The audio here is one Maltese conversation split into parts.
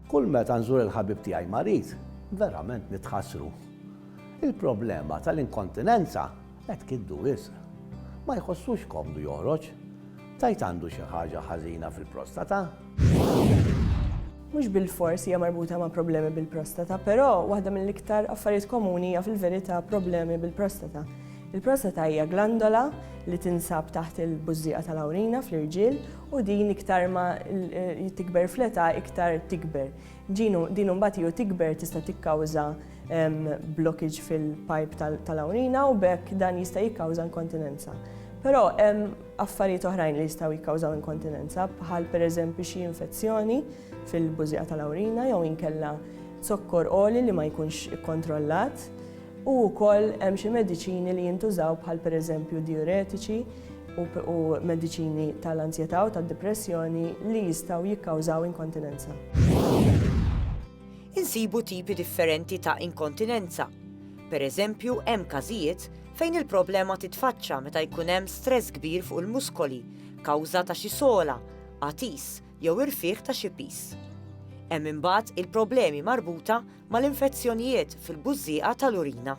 Kull meta nżur il-ħabib tiegħi marid, verament nitħassru. Il-problema tal-inkontinenza qed kiddu wisq. Ma jħossux komdu joħroġ. Tajt għandu xi ħaġa ħażina fil-prostata? Mhux bil-fors hija marbuta ma' problemi bil-prostata, però waħda mill-iktar affarijiet komuni hija fil-verità problemi bil-prostata. Il-prostata hija glandola li tinsab taħt il-bużieqa tal-awrina fl-irġiel u din iktar ma tikber fl-età iktar tikber. Din imbagħad jew tikber tista' tikkawża blockage fil-pipe tal-awrina u bekk dan jista' jikkawża inkontinenza. Però hemm affarijiet oħrajn li jistgħu jikkawżaw inkontinenza bħal pereżempju xi infezzjoni fil-bużieqa tal-awrina jew inkella zokkor għoli li ma jkunx ikkontrollat u wkoll hemm xi mediċini li jintużaw bħal pereżempju diuretiċi u mediċini tal-ansjetà u tad-depressjoni li jistgħu jikkawżaw inkontinenza. Insibu tipi differenti ta' inkontinenza. Pereżempju, hemm każijiet fejn il-problema titfaċċa meta jkun hemm stress kbir fuq il-muskoli, kawża ta' xi sola, qatis jew irfieq ta' xi pis. Hemm imbagħad il-problemi marbuta mal-infezzjonijiet fil-bużieqa tal-urina.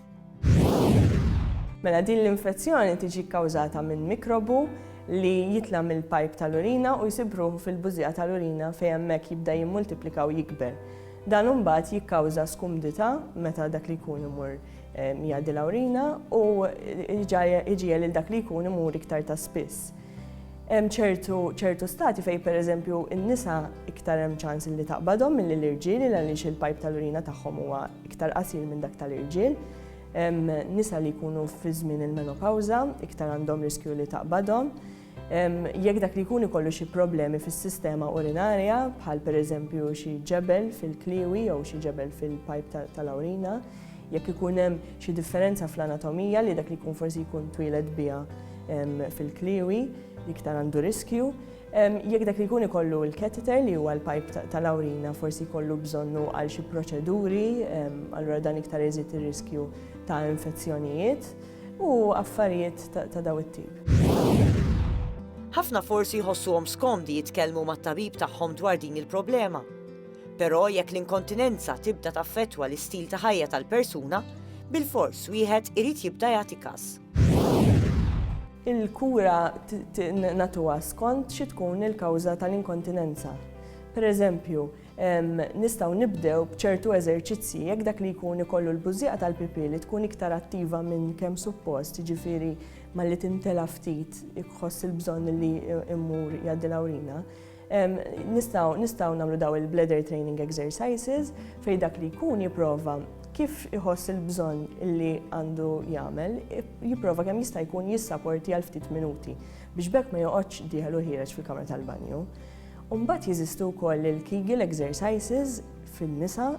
Mela din l-infezzjoni tiġi kkawżata minn mikrobu li jitla mill-pipe tal-urina u jsibruh fil-bużieqa tal-urina fejn hemmhekk jibda jimmultiplika u jikber. Dan imbagħad jikkawża skumdità meta dak li jkun imur jgħaddi l-awrina u iġiel il dak li jkun imur iktar ta' spiss. Hemm ċertu stati fejn pereżempju n-nisa iktar hemm ċans li taqbadhom milli l-irġiel għaliex il-pipe tal-urina tagħhom huwa iktar qasir minn dak tal-irġiel. Nisa li jkunu fi żmien il-menopawża iktar għandhom riskju li taqbadhom. Jekk dak li jkun ikollu xi problemi fis-sistema urinarja bħal pereżempju xi ġebel fil-kliwi jew xi ġebel fil-pipe tal-awrina, jekk ikun hemm xi differenza fl-anatomija li dak li jkun forsi jkun twiled biha fil-kliwi li iktar għandu riskju, jekk dak li jkun ikollu l-catheter li huwa l-pipe tal-awrina forsi jkollu bżonnu għal xi proċeduri, allura dan iktar iżid ir-riskju ta' infezzjonijiet u affarijiet ta' daw it-tip. Ħafna forsi jħossuhom skomdi jitkellmu mat-tabib tagħhom dwar din il-problema. Però jekk l-inkontinenza tibda taffettwa l-istil ta' ħajja tal-persuna, bil-fors wieħed irid jibda jagħti każ. Il-kura nagħtuha skont xi tkun il-kawża tal-inkontinenza. Pereżempju, nistgħu nibdew b'ċertu eżerċizzji jekk dak li jkun ikollu l-bużieqa tal-pipi li tkun iktar attiva minn kemm suppost, jiġifieri malli timtela ftit ikħoss il-bżonn li immur jgħaddi l-awrina. Nistgħu nagħmlu daw il-bladder training exercises fejn dak li jkun jipprova kif iħoss il-bżonn li għandu jagħmel, jipprova kemm jista' jkun jissapporti għal ftit minuti biex bekk ma joqgħodx dieħel u ħireġ fil-kamra tal-banju. Mbagħad jeżistu wkoll il-Kegel exercises fin-nisa,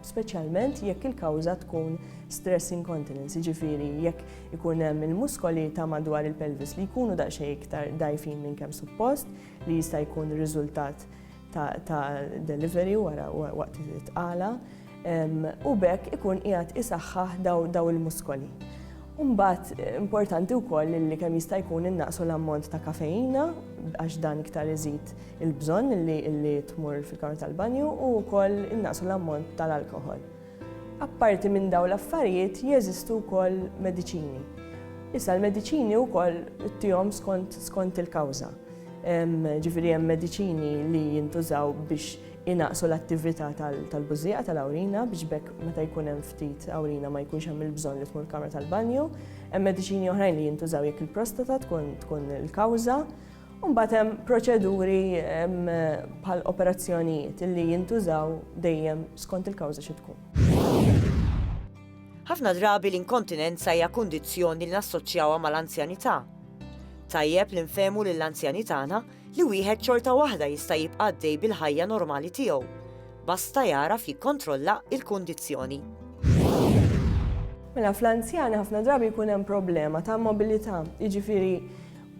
speċjalment jekk il-kawża tkun stress incontinence, jiġifieri jekk ikun hemm il-muskoli ta' madwar il-pelvis li jkunu daqsxejn iktar dgħajfin minn kemm suppost li jista' jkun riżultat ta' delivery waqt it-tqala u bekk ikun qiegħed isaħħaħ daw il-muskoli. Mbagħad importanti wkoll li kemm jista' jkun innaqsu l-ammont ta' kafeina għax dan iktar iżid il-bżonn li tmur fil-kamra tal-banju u wkoll innaqsu l-ammont tal-alkoħol. Apparti minn dawn l-affarijiet jeżistu wkoll mediċini. Issa l-mediċini wkoll ittihom skont il-kawża. Ġifieri hemm mediċini li jintużaw biex inaqsu l-attività tal-bużieqa tal-awrina biex bekk meta jkun hemm ftit awrina ma jkunx hemm il-bżonn li tmur kamra tal-banju. Hemm mediċini oħrajn li jintużaw jekk il-prostata tkun il-kawża. U mbagħad hemm proċeduri bħal operazzjonijiet li jintużaw dejjem skont il-kawża xi tkun. Ħafna drabi l-inkontinenza hija kundizzjoni li nassoċjawha mal-anzjanità. Tajjeb li nfehmu lill-anzjanitana li wieħed xorta waħda jista' jibqa' għaddej bil-ħajja normali tiegħu. Basta jaraf jikkontrolla l-kundizzjoni. Mela fl-anzjani ħafna drabi jkun hemm problema ta' mobilità, jiġifieri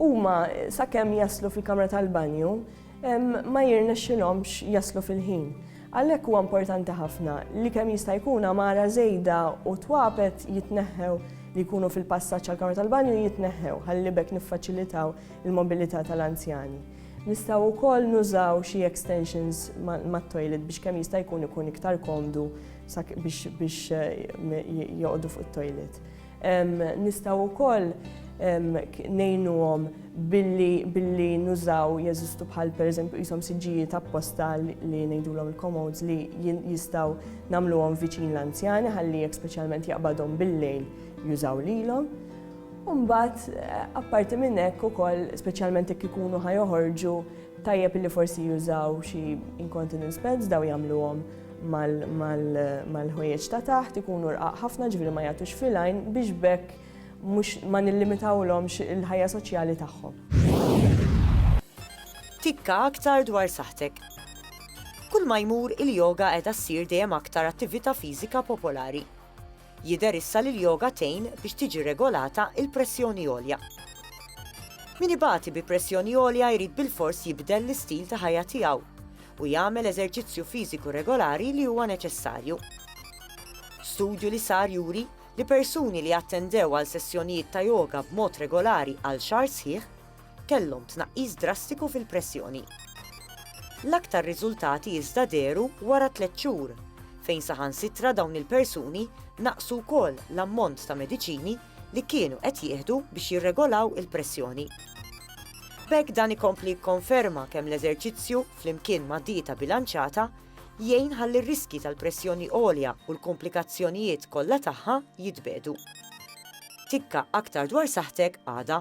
huma sakemm jaslu fil-kamra tal-banju ma jirnexxilhomx jaslu fil-ħin. Għalhekk huwa importanti ħafna li kemm jista' jkun amara żejda u twabet jitneħħew li jkunu fil-passaġġ għall-kamra tal-banju jitneħħew ħalli bekk niffaċilitaw il-mobilità tal-anzjani. Nistgħu wkoll nużaw xi extensions mat-toilet biex kemm jista' jkun iktar komdu biex joqogħdu fuq it-toilet. Nistgħu wkoll ngħinuhom billi nużaw jeżistu bħal pereżempju qishom siġġijiet apposta li ngħidulhom il-commodes li jistgħu nagħmluhom viċin l-anzjani ħalli jekk speċjalment jaqbadhom bil-lejl jużaw lilhom. U mbagħad apparti minn hekk ukoll speċjalment jekk ikunu ħajoħorġu tajjeb illi forsi jużaw xi incontinence pads daw jagħmluhom mal-ħwejjeġ ta' taħt ikunu rqaq ħafna ġifieri ma jagħtux filgħajn biex bekk mhux ma nillimitawlhomx il-ħajja soċjali tagħhom. Tikka aktar dwar saħtek. Kull ma jmur il-yoga qiegħda ssir dejjem aktar attività fiżika popolari. Jidher issa li l-yoga tgħin biex tiġi regolata il-pressjoni għolja. Min ibati bi pressjoni għolja jrid bil-fors jibdel l-istil ta' ħajja tiegħu u jagħmel eżerċizzju fiżiku regolari li huwa neċessarju. Studju li sar juri li persuni li attendew għal sessjonijiet ta' yoga b'mod regolari għal xahar sħiħ kellhom tnaqqis drastiku fil-pressjoni. L-aktar riżultati iżda deru wara 3 xhur, fejn saħansitra dawn il-persuni naqsu wkoll l-ammont ta' mediċini li kienu qed jieħdu biex jirregolaw il-pressjoni. B'hekk dan ikompli jikkonferma kemm l-eżerċizzju flimkien ma' dieta bilanċata jgħin ħalli r-riski tal-pressjoni għolja u l-komplikazzjonijiet kollha tagħha jitbedu. Tikka aktar dwar saħtek għada.